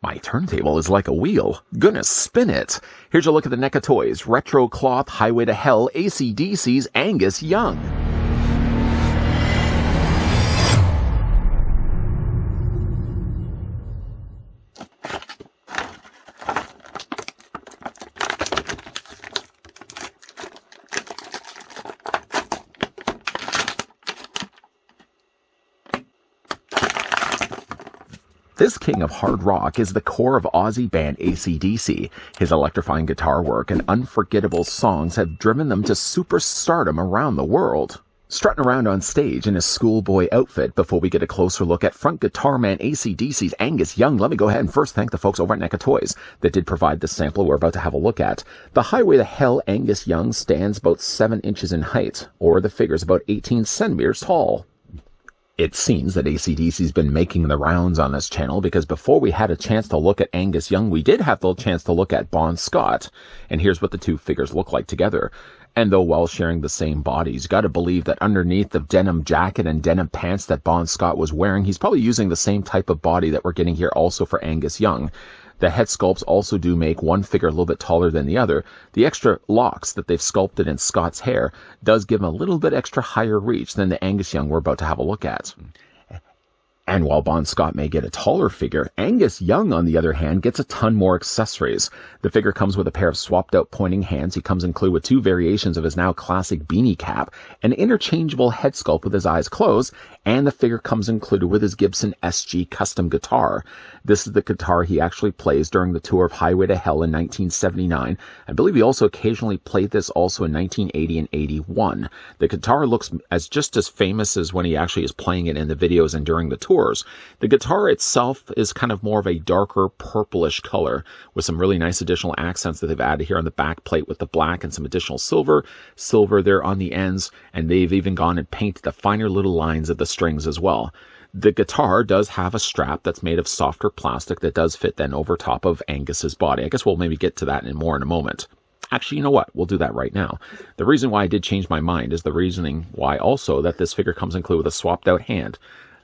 My turntable is like a wheel. Goodness, spin it. Here's a look at the NECA Toys Retro Cloth Highway to Hell ACDC's Angus Young. This king of hard rock is the core of Aussie band ACDC. His electrifying guitar work and unforgettable songs have driven them to superstardom around the world. Strutting around on stage in his schoolboy outfit, before we get a closer look at front guitar man ACDC's Angus Young, let me go ahead and first thank the folks over at NECA Toys that did provide the sample we're about to have a look at. The Highway to Hell Angus Young stands about 7 inches in height, or the figure's about 18 centimeters tall. It seems that ACDC's been making the rounds on this channel, because before we had a chance to look at Angus Young, we did have the chance to look at Bon Scott. And here's what the two figures look like together. And though while sharing the same bodies, you got to believe that underneath the denim jacket and denim pants that Bon Scott was wearing, he's probably using the same type of body that we're getting here also for Angus Young. The head sculpts also do make one figure a little bit taller than the other. The extra locks that they've sculpted in Scott's hair does give him a little bit extra higher reach than the Angus Young we're about to have a look at. And while Bon Scott may get a taller figure, Angus Young, on the other hand, gets a ton more accessories. The figure comes with a pair of swapped-out pointing hands. He comes included with 2 variations of his now classic beanie cap, an interchangeable head sculpt with his eyes closed, and the figure comes included with his Gibson SG custom guitar. This is the guitar he actually plays during the tour of Highway to Hell in 1979. I believe he also occasionally played this also in 1980 and 81. The guitar looks just as famous as when he actually is playing it in the videos and during the tour. The guitar itself is kind of more of a darker purplish color with some really nice additional accents that they've added here on the back plate with the black and some additional silver there on the ends, and they've even gone and painted the finer little lines of the strings as well. The guitar does have a strap that's made of softer plastic that does fit then over top of Angus's body. I guess we'll maybe get to that more in a moment. Actually, you know what? We'll do that right now. The reason why I did change my mind is the reasoning why also that this figure comes included with a swapped out hand.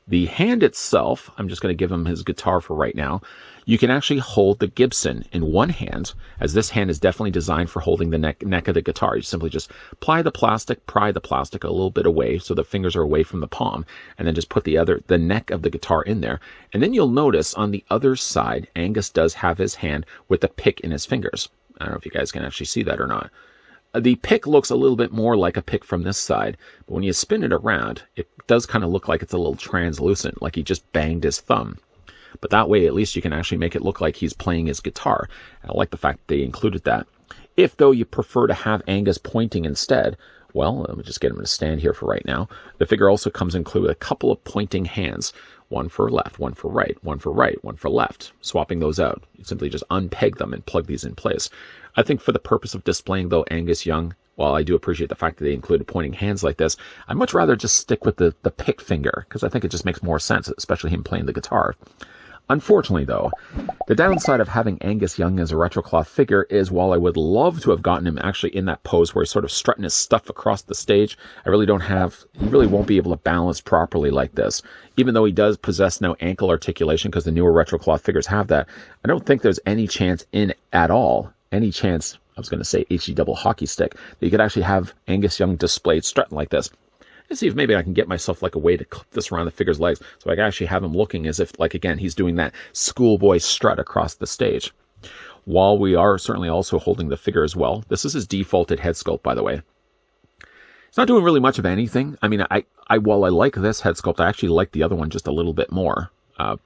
The hand itself, I'm just going to give him his guitar for right now. You can actually hold the Gibson in one hand, as this hand is definitely designed for holding the neck of the guitar. You simply just pry the plastic a little bit away so the fingers are away from the palm, and then just put the neck of the guitar in there. And then you'll notice on the other side, Angus does have his hand with the pick in his fingers. I don't know if you guys can actually see that or not. The pick looks a little bit more like a pick from this side, but when you spin it around, it does kind of look like it's a little translucent, like he just banged his thumb. But that way, at least you can actually make it look like he's playing his guitar. And I like the fact they included that. If, though, you prefer to have Angus pointing instead, well, let me just get him to stand here for right now. The figure also comes included with a couple of pointing hands. One for left, one for right, one for right, one for left. Swapping those out. You simply just unpeg them and plug these in place. I think for the purpose of displaying, though, Angus Young, while I do appreciate the fact that they included pointing hands like this, I'd much rather just stick with the pick finger, because I think it just makes more sense, especially him playing the guitar. Unfortunately, though, the downside of having Angus Young as a retrocloth figure is, while I would love to have gotten him actually in that pose where he's sort of strutting his stuff across the stage, he really won't be able to balance properly like this. Even though he does possess no ankle articulation, because the newer retrocloth figures have that, I don't think there's any chance I was going to say HE double hockey stick, that you could actually have Angus Young displayed strutting like this. Let's see if maybe I can get myself like a way to clip this around the figure's legs so I can actually have him looking as if, like, again, he's doing that schoolboy strut across the stage. While we are certainly also holding the figure as well, this is his defaulted head sculpt, by the way. It's not doing really much of anything. I mean, while I like this head sculpt, I actually like the other one just a little bit more.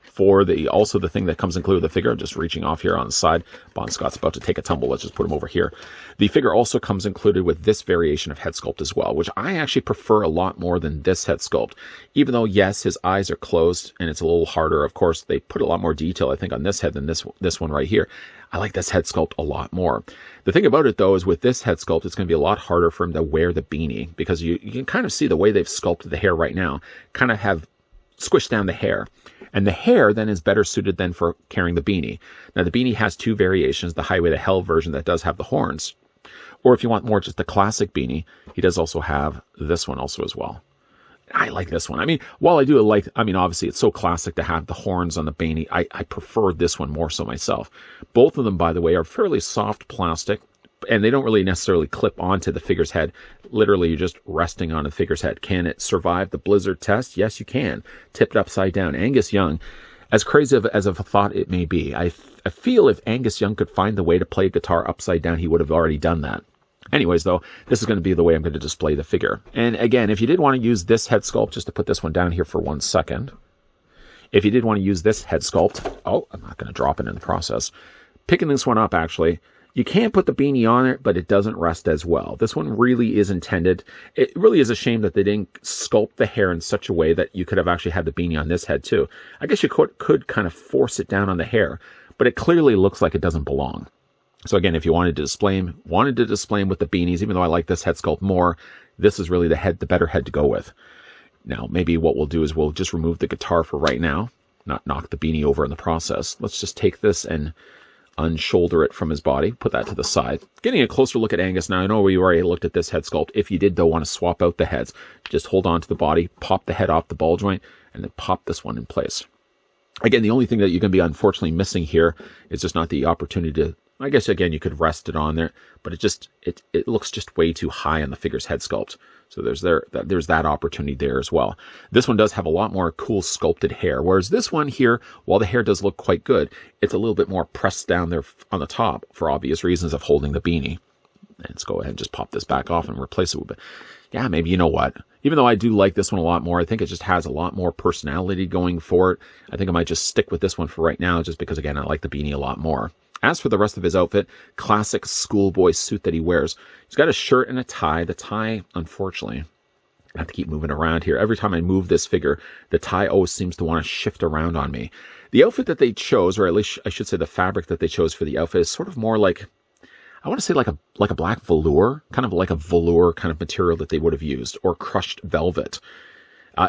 For the thing that comes included with the figure, just reaching off here on the side. Bon Scott's about to take a tumble. Let's just put him over here. The figure also comes included with this variation of head sculpt as well, which I actually prefer a lot more than this head sculpt. Even though, yes, his eyes are closed and it's a little harder. Of course, they put a lot more detail, I think, on this head than this one right here. I like this head sculpt a lot more. The thing about it, though, is with this head sculpt, it's going to be a lot harder for him to wear the beanie, because you can kind of see the way they've sculpted the hair right now, kind of have squished down the hair. And the hair then is better suited then for carrying the beanie. Now, the beanie has 2 variations, the Highway to Hell version that does have the horns. Or if you want more just the classic beanie, he does also have this one also as well. I like this one. I mean, while I do like, I mean, obviously it's so classic to have the horns on the Baney. I prefer this one more so myself. Both of them, by the way, are fairly soft plastic, and they don't really necessarily clip onto the figure's head. Literally, you're just resting on the figure's head. Can it survive the blizzard test? Yes, you can. Tip it upside down. Angus Young, as crazy as of a thought it may be, I feel if Angus Young could find the way to play guitar upside down, he would have already done that. Anyways, though, this is going to be the way I'm going to display the figure. And again, if you did want to use this head sculpt, just to put this one down here for 1 second. If you did want to use this head sculpt, oh, I'm not going to drop it in the process. Picking this one up, actually, you can put the beanie on it, but it doesn't rest as well. This one really is intended. It really is a shame that they didn't sculpt the hair in such a way that you could have actually had the beanie on this head too. I guess you could kind of force it down on the hair, but it clearly looks like it doesn't belong. So again, if you wanted to display him with the beanies, even though I like this head sculpt more, this is really the better head to go with. Now, maybe what we'll do is we'll just remove the guitar for right now, not knock the beanie over in the process. Let's just take this and unshoulder it from his body, put that to the side. Getting a closer look at Angus. Now, I know we already looked at this head sculpt. If you did, though, want to swap out the heads, just hold on to the body, pop the head off the ball joint, and then pop this one in place. Again, the only thing that you're going to be unfortunately missing here is just not the opportunity to, I guess, again, you could rest it on there, but it looks just way too high on the figure's head sculpt. So there's that opportunity there as well. This one does have a lot more cool sculpted hair, whereas this one here, while the hair does look quite good, it's a little bit more pressed down there on the top for obvious reasons of holding the beanie. Let's go ahead and just pop this back off and replace it with it. Yeah, maybe, you know what? Even though I do like this one a lot more, I think it just has a lot more personality going for it. I think I might just stick with this one for right now, just because, again, I like the beanie a lot more. As for the rest of his outfit, classic schoolboy suit that he wears. He's got a shirt and a tie. The tie, unfortunately, I have to keep moving around here. Every time I move this figure, the tie always seems to want to shift around on me. The outfit that they chose, or at least I should say the fabric that they chose for the outfit, is sort of more like, I want to say like a black velour, kind of like a velour kind of material that they would have used, or crushed velvet.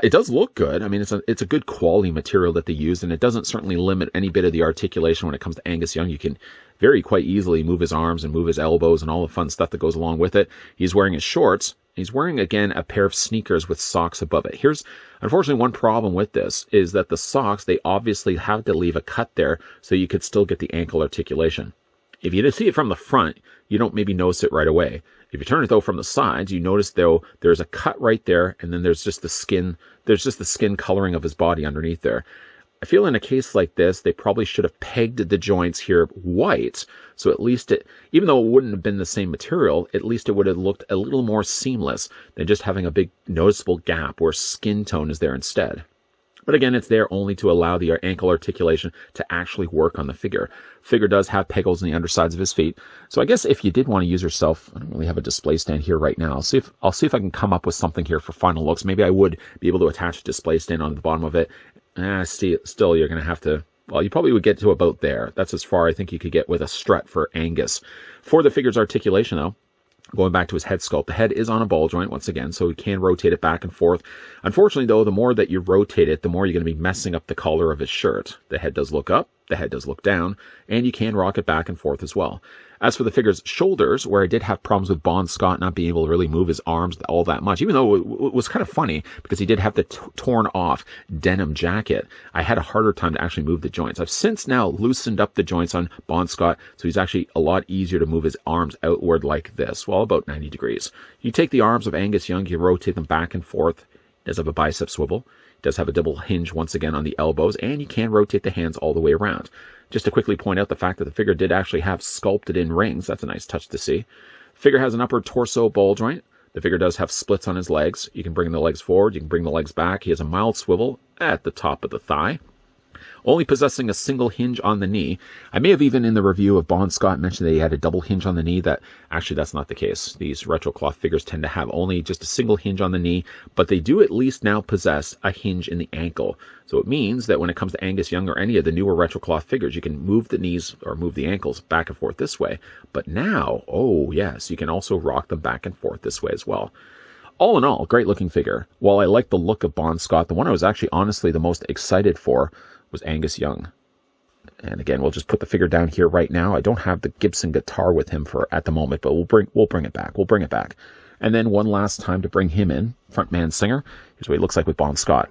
It does look good. I mean, it's a good quality material that they used, and it doesn't certainly limit any bit of the articulation when it comes to Angus Young. You can quite easily move his arms and move his elbows and all the fun stuff that goes along with it. He's wearing his shorts. He's wearing, again, a pair of sneakers with socks above it. Here's, unfortunately, one problem with this is that the socks, they obviously have to leave a cut there so you could still get the ankle articulation. If you see it from the front, you don't maybe notice it right away. If you turn it, though, from the sides, you notice, though, there's a cut right there, and then there's just the skin coloring of his body underneath there. I feel in a case like this, they probably should have pegged the joints here white, so at least even though it wouldn't have been the same material, at least it would have looked a little more seamless than just having a big noticeable gap where skin tone is there instead. But again, it's there only to allow the ankle articulation to actually work on the figure. Figure does have peg holes in the undersides of his feet. So I guess if you did want to use yourself, I don't really have a display stand here right now. I'll see if I can come up with something here for final looks. Maybe I would be able to attach a display stand on the bottom of it. Still, you're going to have to, well, you probably would get to about there. That's as far I think you could get with a strut for Angus. For the figure's articulation, though, going back to his head sculpt, the head is on a ball joint once again, so you can rotate it back and forth. Unfortunately, though, the more that you rotate it, the more you're going to be messing up the collar of his shirt. The head does look up, the head does look down, and you can rock it back and forth as well. As for the figure's shoulders, where I did have problems with Bon Scott not being able to really move his arms all that much, even though it was kind of funny because he did have the torn off denim jacket, I had a harder time to actually move the joints. I've since now loosened up the joints on Bon Scott, so he's actually a lot easier to move his arms outward like this, well, about 90 degrees. You take the arms of Angus Young, you rotate them back and forth. He does have a bicep swivel. He does have a double hinge once again on the elbows, and you can rotate the hands all the way around. Just to quickly point out the fact that the figure did actually have sculpted in rings. That's a nice touch to see. Figure has an upper torso ball joint. The figure does have splits on his legs. You can bring the legs forward. You can bring the legs back. He has a mild swivel at the top of the thigh. Only possessing a single hinge on the knee. I may have even in the review of Bon Scott mentioned that he had a double hinge on the knee. That's not the case. These retro cloth figures tend to have only just a single hinge on the knee, but they do at least now possess a hinge in the ankle. So it means that when it comes to Angus Young or any of the newer retro cloth figures, you can move the knees or move the ankles back and forth this way. But now, oh yes, you can also rock them back and forth this way as well. All in all, great looking figure. While I like the look of Bon Scott, the one I was actually honestly the most excited for was Angus Young. And again, we'll just put the figure down here right now. I don't have the Gibson guitar with him at the moment, but we'll bring it back. We'll bring it back. And then one last time to bring him in, frontman singer. Here's what he looks like with Bon Scott.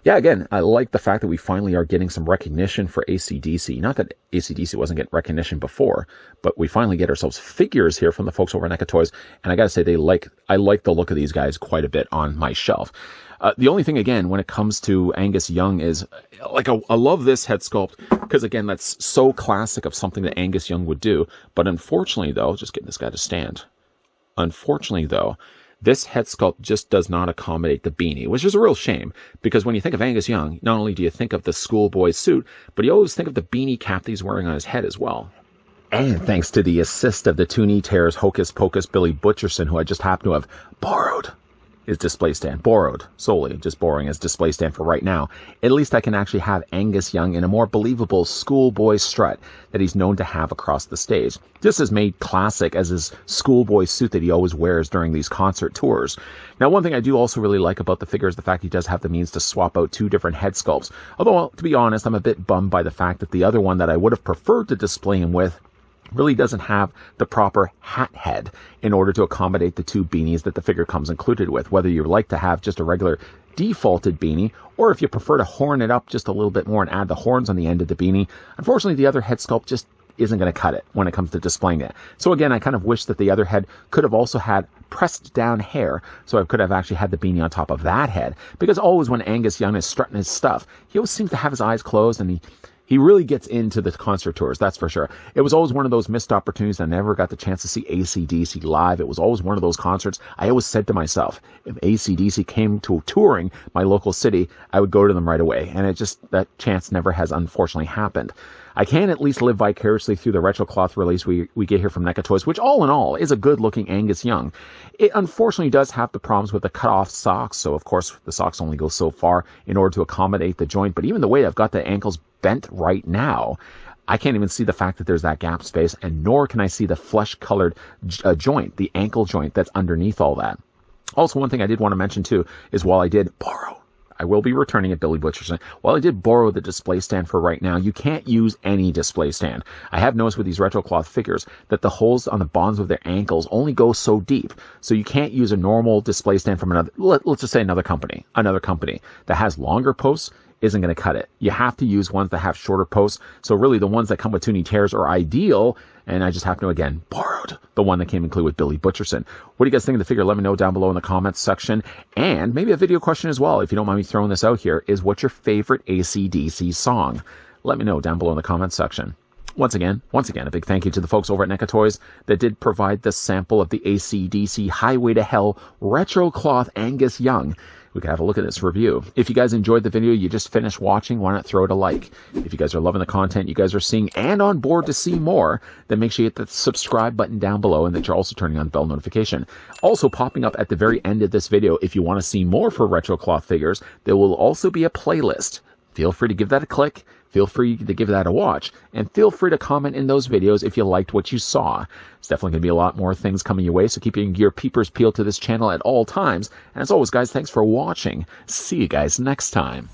Yeah, again, I like the fact that we finally are getting some recognition for ACDC. Not that ACDC wasn't getting recognition before, but we finally get ourselves figures here from the folks over at NECA Toys. And I got to say, I like the look of these guys quite a bit on my shelf. The only thing, again, when it comes to Angus Young is, I love this head sculpt, because, again, that's so classic of something that Angus Young would do. But unfortunately, though, just getting this guy to stand. Unfortunately, though, this head sculpt just does not accommodate the beanie, which is a real shame, because when you think of Angus Young, not only do you think of the schoolboy suit, but you always think of the beanie cap that he's wearing on his head as well. And thanks to the assist of the Toonie Tears Hocus Pocus Billy Butcherson, who I just happen to have borrowed his display stand. Borrowed, solely, just borrowing his display stand for right now. At least I can actually have Angus Young in a more believable schoolboy strut that he's known to have across the stage. This is made classic as his schoolboy suit that he always wears during these concert tours. Now, one thing I do also really like about the figure is the fact he does have the means to swap out 2 different head sculpts. Although, to be honest, I'm a bit bummed by the fact that the other one that I would have preferred to display him with really doesn't have the proper hat head in order to accommodate the 2 beanies that the figure comes included with. Whether you like to have just a regular defaulted beanie, or if you prefer to horn it up just a little bit more and add the horns on the end of the beanie. Unfortunately, the other head sculpt just isn't going to cut it when it comes to displaying it. So again, I kind of wish that the other head could have also had pressed down hair, so I could have actually had the beanie on top of that head, because always when Angus Young is strutting his stuff, he always seems to have his eyes closed, and he really gets into the concert tours, that's for sure. It was always one of those missed opportunities. I never got the chance to see ACDC live. It was always one of those concerts. I always said to myself, if ACDC came to touring my local city, I would go to them right away. And that chance never has unfortunately happened. I can at least live vicariously through the retro cloth release we get here from NECA Toys, which all in all is a good looking Angus Young. It unfortunately does have the problems with the cut off socks. So of course the socks only go so far in order to accommodate the joint. But even the way I've got the ankles bent right now, I can't even see the fact that there's that gap space, and nor can I see the flesh-colored joint, the ankle joint that's underneath all that. Also, one thing I did want to mention too is while I did borrow, I will be returning it, Billy Butcherson. While I did borrow the display stand for right now, you can't use any display stand. I have noticed with these retro cloth figures that the holes on the bottoms of their ankles only go so deep. So you can't use a normal display stand from another, let's just say another company that has longer posts isn't going to cut it. You have to use ones that have shorter posts. So really the ones that come with Toonie Tears are ideal. And I just happen to, again, borrowed the one that came included with Billy Butcherson. What do you guys think of the figure? Let me know down below in the comments section. And maybe a video question as well, if you don't mind me throwing this out here, is what's your favorite ACDC song? Let me know down below in the comments section. Once again, a big thank you to the folks over at NECA Toys that did provide the sample of the ACDC Highway to Hell Retro Cloth Angus Young. We can have a look at this review. If you guys enjoyed the video you just finished watching, why not throw it a like? If you guys are loving the content you guys are seeing and on board to see more, then make sure you hit the subscribe button down below and that you're also turning on bell notification. Also popping up at the very end of this video, if you want to see more for retro cloth figures, there will also be a playlist. Feel free to give that a click. Feel free to give that a watch, and feel free to comment in those videos if you liked what you saw. It's definitely going to be a lot more things coming your way, so keep your peepers peeled to this channel at all times. And as always, guys, thanks for watching. See you guys next time.